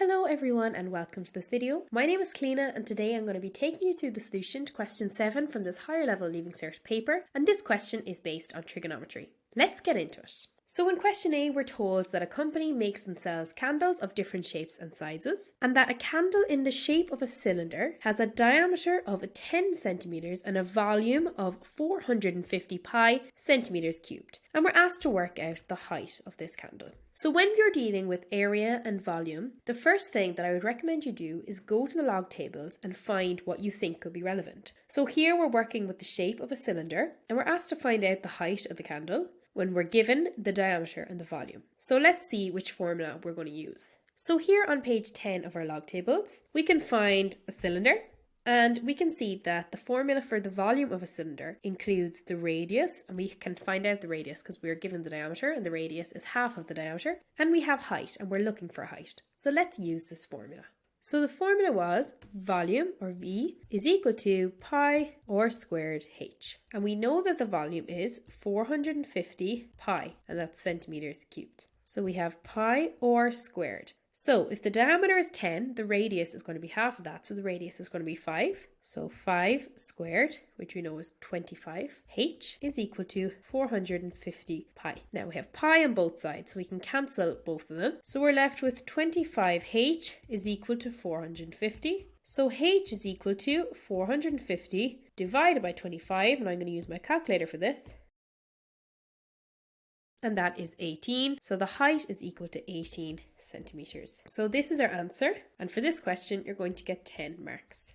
Hello everyone and welcome to this video. My name is Kleena and today I'm going to be taking you through the solution to question 7 from this higher level Leaving Cert paper, and this question is based on trigonometry. Let's get into it. So in question A, we're told that a company makes and sells candles of different shapes and sizes, and that a candle in the shape of a cylinder has a diameter of 10 centimeters and a volume of 450 pi centimeters cubed. And we're asked to work out the height of this candle. So when you're dealing with area and volume, the first thing that I would recommend you do is go to the log tables and find what you think could be relevant. So here we're working with the shape of a cylinder, and we're asked to find out the height of the candle when we're given the diameter and the volume. So let's see which formula we're going to use. So here on page 10 of our log tables, we can find a cylinder, and we can see that the formula for the volume of a cylinder includes the radius, and we can find out the radius because we're given the diameter and the radius is half of the diameter, and we have height and we're looking for height. So let's use this formula. So the formula was volume, or V, is equal to pi r squared h. And we know that the volume is 450 pi, and that's centimeters cubed. So we have pi r squared. So if the diameter is 10, the radius is going to be half of that. So the radius is going to be 5. So 5 squared, which we know is 25, h is equal to 450 pi. Now we have pi on both sides, so we can cancel both of them. So we're left with 25h is equal to 450. So h is equal to 450 divided by 25, and I'm going to use my calculator for this. And that is 18. So the height is equal to 18 centimeters. So this is our answer. And for this question, you're going to get 10 marks.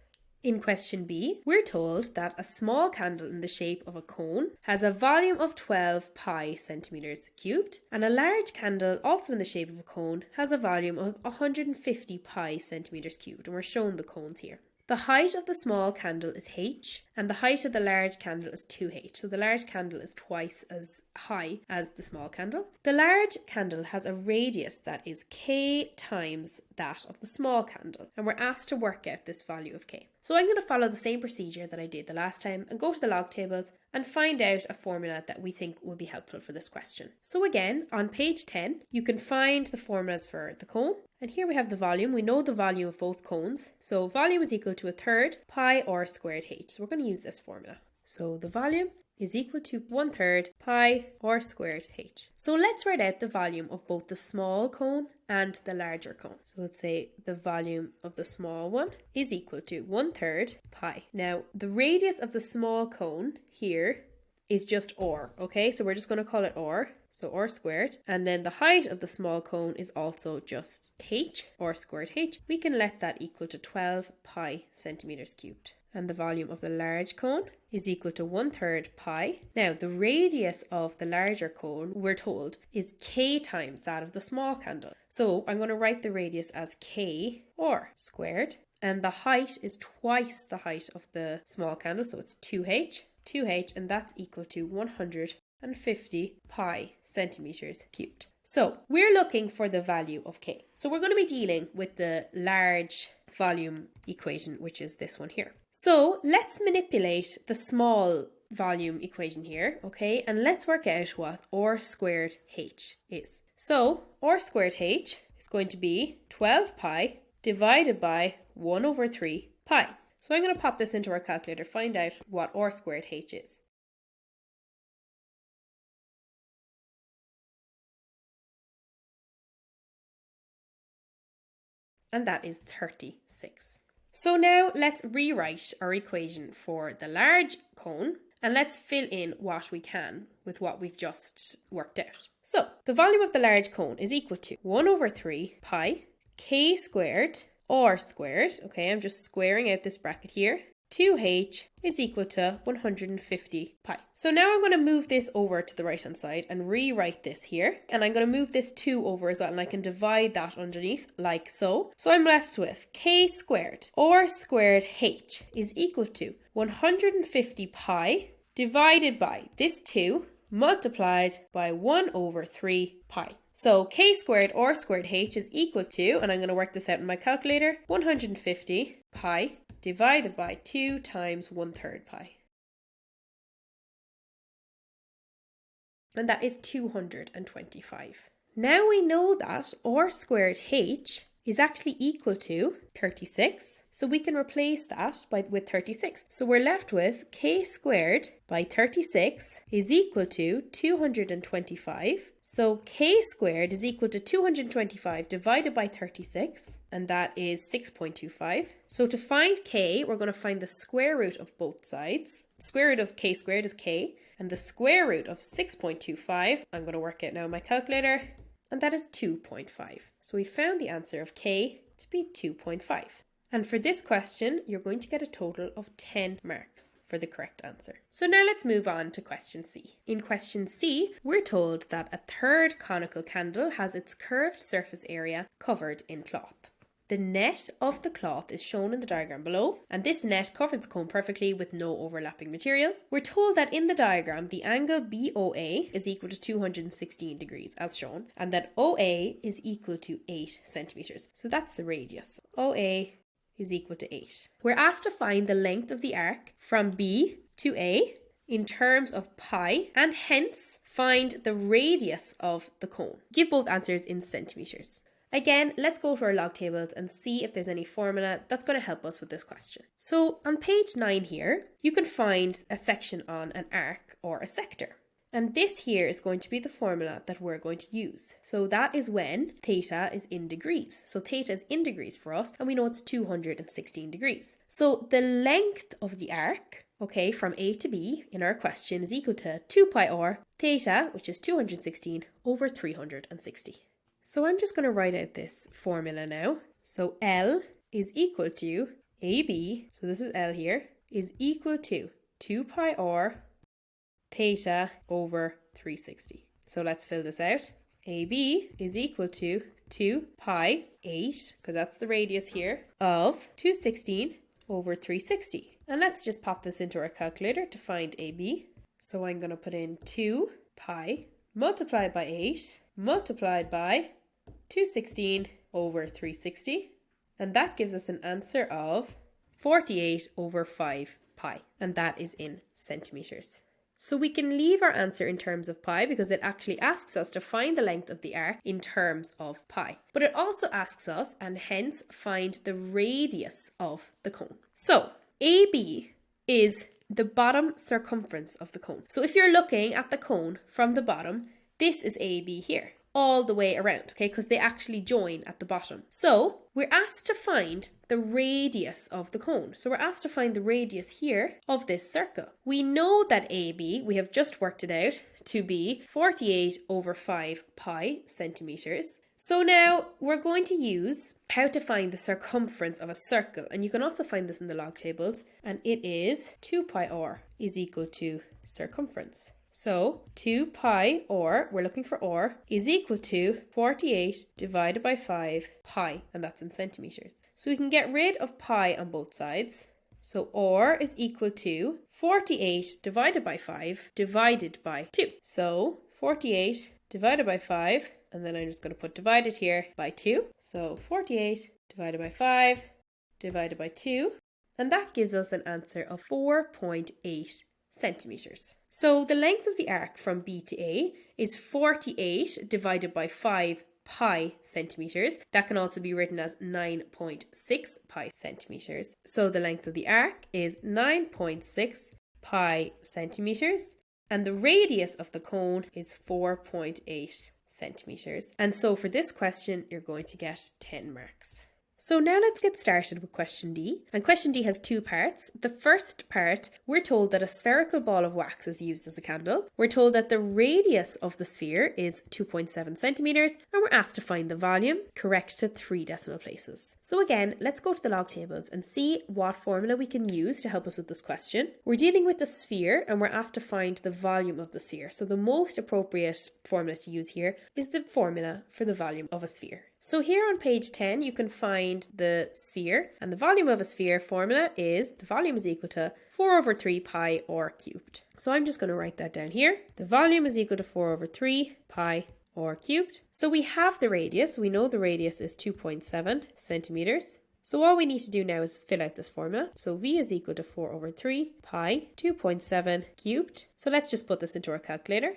In question B, we're told that a small candle in the shape of a cone has a volume of 12 pi centimeters cubed, and a large candle also in the shape of a cone has a volume of 150 pi centimeters cubed. And we're shown the cones here. The height of the small candle is h, and the height of the large candle is 2h. So the large candle is twice as high as the small candle. The large candle has a radius that is k times that of the small candle, and we're asked to work out this value of k. So I'm going to follow the same procedure that I did the last time and go to the log tables and find out a formula that we think will be helpful for this question. So again, on page 10, you can find the formulas for the cone. And here we have the volume. We know the volume of both cones. So volume is equal to 1/3 pi r squared h. So we're going to use this formula. So the volume is equal to 1/3 pi r squared h. So let's write out the volume of both the small cone and the larger cone. So let's say the volume of the small one is equal to 1/3 pi. Now the radius of the small cone here is just r, okay? So we're just going to call it r. So r squared, and then the height of the small cone is also just h, r squared h. We can let that equal to 12 pi centimeters cubed. And the volume of the large cone is equal to 1/3 pi. Now the radius of the larger cone, we're told, is k times that of the small candle. So I'm going to write the radius as k r squared, and the height is twice the height of the small candle, so it's 2h, and that's equal to 150 pi centimeters cubed. So we're looking for the value of k. So we're going to be dealing with the large volume equation, which is this one here. So let's manipulate the small volume equation here, okay? And let's work out what r squared h is. So r squared h is going to be 12 pi divided by 1/3 pi. So I'm going to pop this into our calculator, find out what r squared h is. And that is 36. So now let's rewrite our equation for the large cone, and let's fill in what we can with what we've just worked out. So the volume of the large cone is equal to 1/3 pi k squared r squared, okay, I'm just squaring out this bracket here, 2h is equal to 150 pi. So now I'm going to move this over to the right hand side and rewrite this here. And I'm going to move this 2 over as well, and I can divide that underneath like so. So I'm left with k squared r squared h is equal to 150 pi divided by this 2 multiplied by 1/3 pi. So k squared r squared h is equal to, and I'm going to work this out in my calculator, 150 pi divided by 2 times 1/3 pi. And that is 225. Now we know that r squared h is actually equal to 36. So we can replace that with 36. So we're left with k squared by 36 is equal to 225. So k squared is equal to 225 divided by 36, and that is 6.25. So to find k, we're going to find the square root of both sides. The square root of k squared is k, and the square root of 6.25, I'm going to work it now on my calculator, and that is 2.5. So we found the answer of k to be 2.5. And for this question, you're going to get a total of 10 marks for the correct answer. So now let's move on to question C. In question C, we're told that a third conical candle has its curved surface area covered in cloth. The net of the cloth is shown in the diagram below, and this net covers the cone perfectly with no overlapping material. We're told that in the diagram, the angle BOA is equal to 216 degrees, as shown, and that OA is equal to 8 centimeters. So that's the radius. OA is equal to 8. We're asked to find the length of the arc from B to A in terms of pi, and hence find the radius of the cone. Give both answers in centimeters. Again, let's go to our log tables and see if there's any formula that's going to help us with this question. So on page 9 here, you can find a section on an arc or a sector. And this here is going to be the formula that we're going to use. So that is when theta is in degrees. So theta is in degrees for us, and we know it's 216 degrees. So the length of the arc, okay, from A to B in our question is equal to 2 pi r theta, which is 216 over 360. So I'm just going to write out this formula now. So L is equal to AB, so this is L here, is equal to 2 pi r theta over 360. So let's fill this out. AB is equal to 2 pi 8, because that's the radius here, of 216 over 360. And let's just pop this into our calculator to find AB. So I'm going to put in 2 pi multiplied by 8 multiplied by 216 over 360. And that gives us an answer of 48 over 5 pi. And that is in centimeters. So we can leave our answer in terms of pi because it actually asks us to find the length of the arc in terms of pi. But it also asks us, and hence find the radius of the cone. So AB is the bottom circumference of the cone. So if you're looking at the cone from the bottom, this is AB here, all the way around, okay, because they actually join at the bottom. So we're asked to find the radius of the cone. So we're asked to find the radius here of this circle. We know that AB, we have just worked it out, to be 48 over 5 pi centimeters. So now we're going to use how to find the circumference of a circle. And you can also find this in the log tables. And it is 2 pi r is equal to circumference. So 2 pi, or we're looking for r, is equal to 48 divided by 5 pi, and that's in centimeters. So we can get rid of pi on both sides. So r is equal to 48 divided by 5 divided by 2. So 48 divided by 5, and then I'm just going to put divided here by 2. So 48 divided by 5 divided by 2, and that gives us an answer of 4.8 centimeters. So the length of the arc from B to A is 48 divided by 5 pi centimeters. That can also be written as 9.6 pi centimeters. So the length of the arc is 9.6 pi centimeters, and the radius of the cone is 4.8 centimeters. And so for this question, you're going to get 10 marks. So now let's get started with question D. And question D has two parts. The first part, we're told that a spherical ball of wax is used as a candle. We're told that the radius of the sphere is 2.7 centimeters, and we're asked to find the volume, correct to 3 decimal places. So again, let's go to the log tables and see what formula we can use to help us with this question. We're dealing with the sphere, and we're asked to find the volume of the sphere. So the most appropriate formula to use here is the formula for the volume of a sphere. So here on page 10, you can find the sphere, and the volume of a sphere formula is the volume is equal to 4 over 3 pi r cubed. So I'm just going to write that down here. The volume is equal to 4 over 3 pi r cubed. So we have the radius. We know the radius is 2.7 centimeters. So all we need to do now is fill out this formula. So V is equal to 4 over 3 pi 2.7 cubed. So let's just put this into our calculator.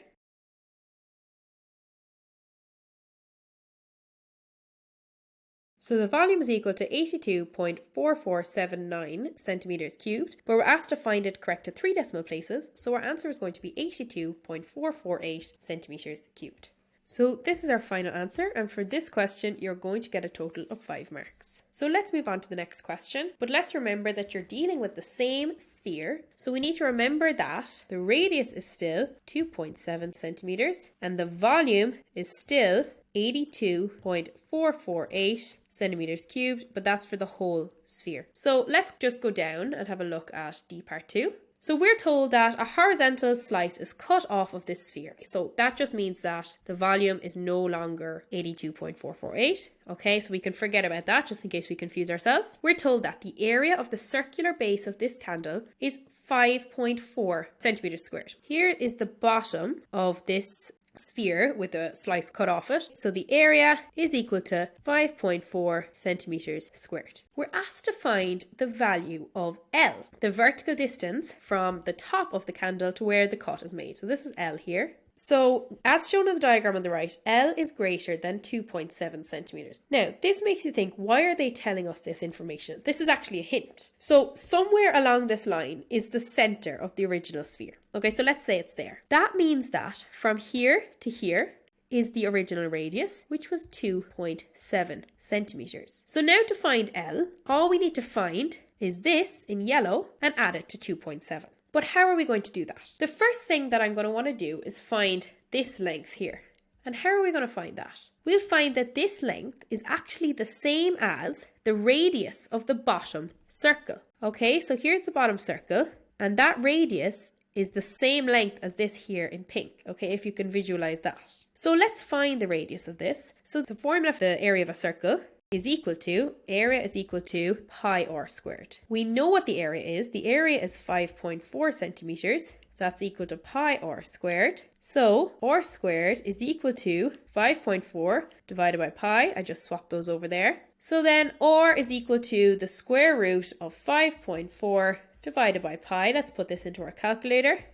So the volume is equal to 82.4479 centimeters cubed, but we're asked to find it correct to 3 decimal places, so our answer is going to be 82.448 centimeters cubed. So this is our final answer, and for this question you're going to get a total of 5 marks. So let's move on to the next question, but let's remember that you're dealing with the same sphere, so we need to remember that the radius is still 2.7 centimeters and the volume is still 82.448 centimeters cubed, but that's for the whole sphere. So let's just go down and have a look at D part 2. So we're told that a horizontal slice is cut off of this sphere. So that just means that the volume is no longer 82.448. Okay, so we can forget about that just in case we confuse ourselves. We're told that the area of the circular base of this candle is 5.4 centimeters squared. Here is the bottom of this sphere with a slice cut off it. So the area is equal to 5.4 centimeters squared. We're asked to find the value of L, the vertical distance from the top of the candle to where the cut is made. So this is L here. So as shown in the diagram on the right, L is greater than 2.7 centimeters. Now, this makes you think, why are they telling us this information? This is actually a hint. So somewhere along this line is the center of the original sphere. Okay, so let's say it's there. That means that from here to here is the original radius, which was 2.7 centimeters. So now to find L, all we need to find is this in yellow and add it to 2.7. But how are we going to do that? The first thing that I'm going to want to do is find this length here. And how are we going to find that? We'll find that this length is actually the same as the radius of the bottom circle. Okay, so here's the bottom circle, and that radius is the same length as this here in pink, okay, if you can visualize that. So let's find the radius of this. So the formula for the area of a circle is equal to, area is equal to pi r squared. We know what the area is. The area is 5.4 centimeters. So that's equal to pi r squared. So r squared is equal to 5.4 divided by pi. I just swapped those over there. So then r is equal to the square root of 5.4 divided by pi. Let's put this into our calculator.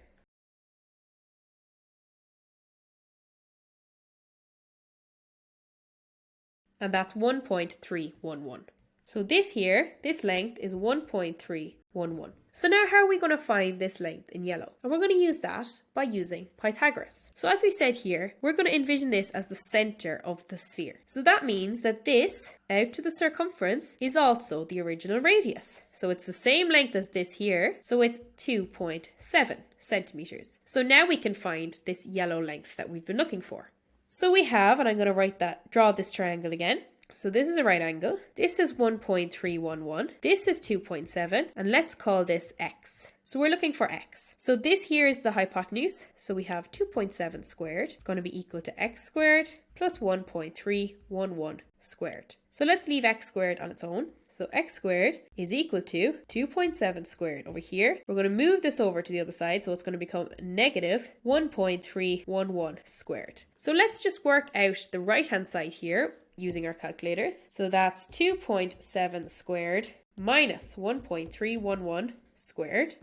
And that's 1.311. So this here, this length is 1.311. So now how are we going to find this length in yellow? And we're going to use that by using Pythagoras. So as we said here, we're going to envision this as the center of the sphere. So that means that this out to the circumference is also the original radius. So it's the same length as this here. So it's 2.7 centimeters. So now we can find this yellow length that we've been looking for. So we have, and I'm going to draw this triangle again. So this is a right angle. This is 1.311. This is 2.7. And let's call this x. So we're looking for x. So this here is the hypotenuse. So we have 2.7 squared. It's going to be equal to x squared plus 1.311 squared. So let's leave x squared on its own. So x squared is equal to 2.7 squared over here. We're going to move this over to the other side, so it's going to become negative 1.311 squared. So let's just work out the right-hand side here using our calculators. So that's 2.7 squared minus 1.311 squared.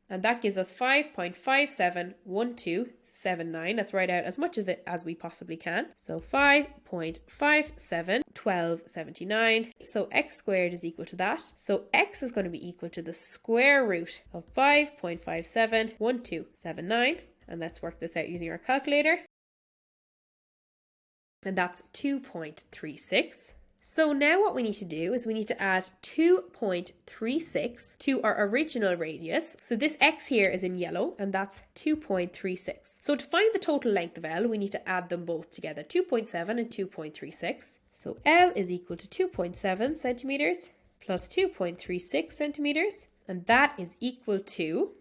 And that gives us 5.571279. Let's write out as much of it as we possibly can. So 5.571279. So x squared is equal to that. So x is going to be equal to the square root of 5.571279. And let's work this out using our calculator. And that's 2.36. So now what we need to do is we need to add 2.36 to our original radius. So this x here is in yellow, and that's 2.36. So to find the total length of L, we need to add them both together, 2.7 and 2.36. So L is equal to 2.7 centimeters plus 2.36 centimeters, and that is equal to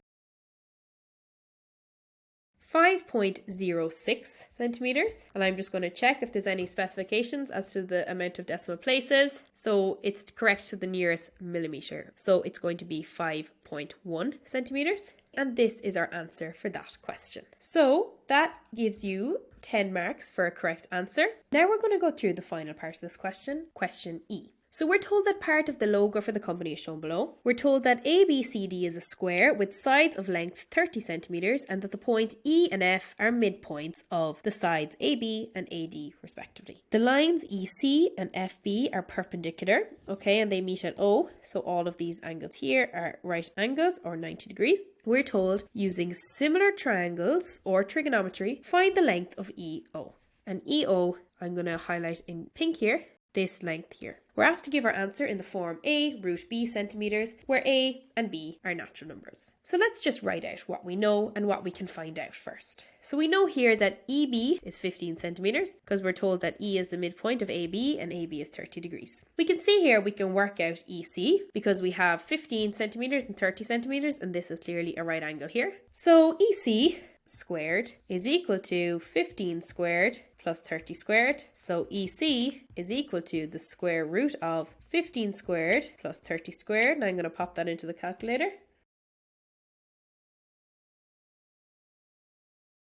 5.06 centimeters. And I'm just going to check if there's any specifications as to the amount of decimal places. So it's correct to the nearest millimeter. So it's going to be 5.1 centimeters. And this is our answer for that question. So that gives you 10 marks for a correct answer. Now we're going to go through the final part of this question, question E. So we're told that part of the logo for the company is shown below. We're told that ABCD is a square with sides of length 30 centimeters and that the point E and F are midpoints of the sides AB and AD respectively. The lines EC and FB are perpendicular, okay, and they meet at O, so all of these angles here are right angles or 90 degrees. We're told, using similar triangles or trigonometry, find the length of EO. And EO, I'm going to highlight in pink here, this length here. We're asked to give our answer in the form A root B centimeters, where A and B are natural numbers. So let's just write out what we know and what we can find out first. So we know here that EB is 15 centimeters because we're told that E is the midpoint of AB and AB is 30 degrees. We can see here we can work out EC because we have 15 centimeters and 30 centimeters, and this is clearly a right angle here. So EC squared is equal to 15 squared plus 30 squared. So EC is equal to the square root of 15 squared plus 30 squared. Now I'm going to pop that into the calculator.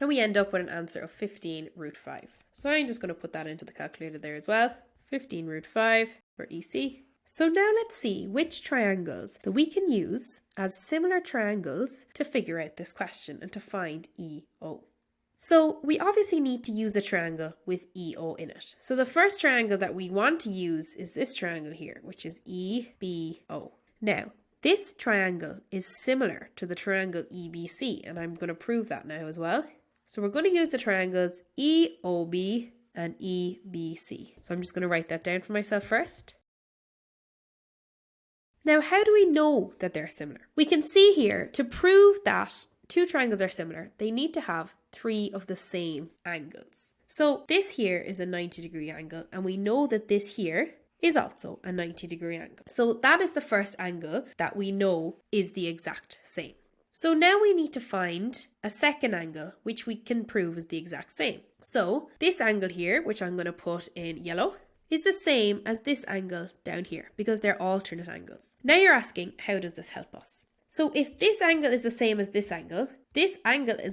And we end up with an answer of 15 root 5. So I'm just going to put that into the calculator there as well. 15 root 5 for EC. So now let's see which triangles that we can use as similar triangles to figure out this question and to find EO. So we obviously need to use a triangle with EO in it. So the first triangle that we want to use is this triangle here, which is EBO. Now, this triangle is similar to the triangle EBC, and I'm going to prove that now as well. So we're going to use the triangles EOB and EBC. So I'm just going to write that down for myself first. Now, how do we know that they're similar? We can see here, to prove that two triangles are similar, they need to have three of the same angles. So this here is a 90-degree angle, and we know that this here is also a 90-degree angle. So that is the first angle that we know is the exact same. So now we need to find a second angle, which we can prove is the exact same. So this angle here, which I'm going to put in yellow, is the same as this angle down here because they're alternate angles. Now you're asking, how does this help us? So if this angle is the same as this angle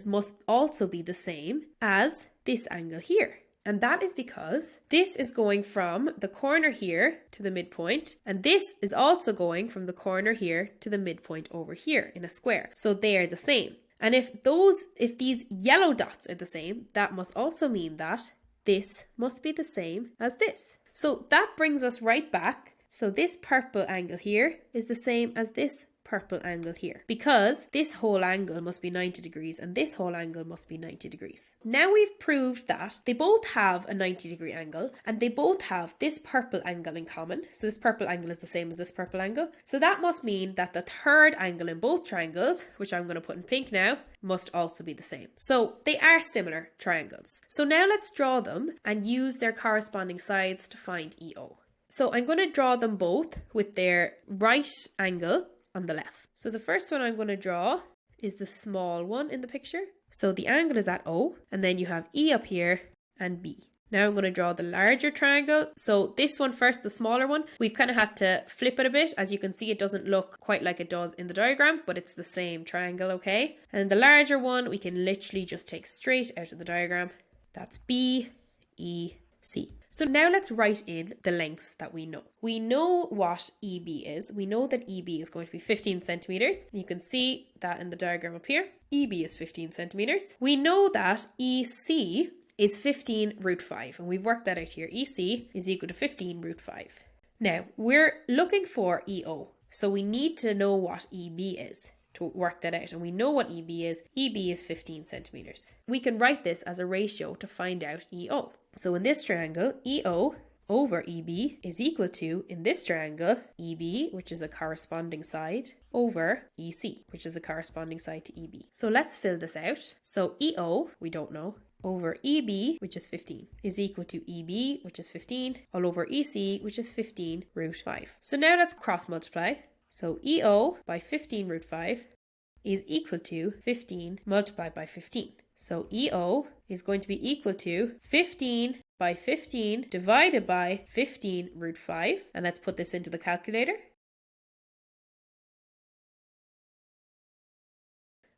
must also be the same as this angle here. And that is because this is going from the corner here to the midpoint, and this is also going from the corner here to the midpoint over here in a square. So they are the same. And if these yellow dots are the same, that must also mean that this must be the same as this. So that brings us right back. So this purple angle here is the same as this purple angle here, because this whole angle must be 90 degrees and this whole angle must be 90 degrees. Now we've proved that they both have a 90-degree angle and they both have this purple angle in common. So this purple angle is the same as this purple angle. So that must mean that the third angle in both triangles, which I'm going to put in pink now, must also be the same. So they are similar triangles. So now let's draw them and use their corresponding sides to find EO. So I'm going to draw them both with their right angle on the left. So the first one I'm going to draw is the small one in the picture. So the angle is at O, and then you have E up here and B. Now I'm going to draw the larger triangle. So this one first, the smaller one, we've kind of had to flip it a bit. As you can see, it doesn't look quite like it does in the diagram, but it's the same triangle, okay? And the larger one, we can literally just take straight out of the diagram. That's B, E, C. So now let's write in the lengths that we know. We know what EB is. We know that EB is going to be 15 centimeters. You can see that in the diagram up here. EB is 15 centimeters. We know that EC is 15 root 5, and we've worked that out here. EC is equal to 15 root 5. Now, we're looking for EO, so we need to know what EB is to work that out, and we know what EB is. EB is 15 centimeters. We can write this as a ratio to find out EO. So in this triangle, EO over EB is equal to, in this triangle, EB, which is a corresponding side, over EC, which is a corresponding side to EB. So let's fill this out. So EO, we don't know, over EB, which is 15, is equal to EB, which is 15, all over EC, which is 15 root 5. So now let's cross multiply. So EO by 15 root 5 is equal to 15 multiplied by 15. So EO is going to be equal to 15 by 15 divided by 15 root 5. And let's put this into the calculator.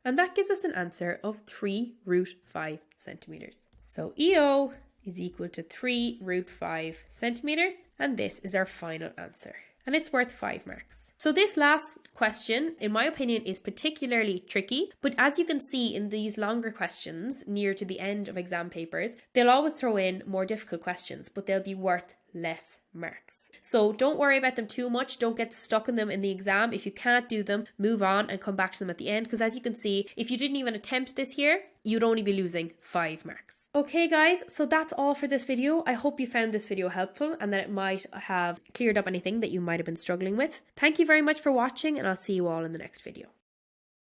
And that gives us an answer of 3 root 5 centimeters. So EO is equal to 3√5 centimeters, and this is our final answer. And it's worth 5 marks. So this last question, in my opinion, is particularly tricky, but as you can see in these longer questions near to the end of exam papers, they'll always throw in more difficult questions, but they'll be worth less marks. So don't worry about them too much. Don't get stuck in them in the exam. If you can't do them, move on and come back to them at the end, because as you can see, if you didn't even attempt this here, you'd only be losing 5 marks. Okay guys, so that's all for this video. I hope you found this video helpful and that it might have cleared up anything that you might have been struggling with. Thank you very much for watching, and I'll see you all in the next video.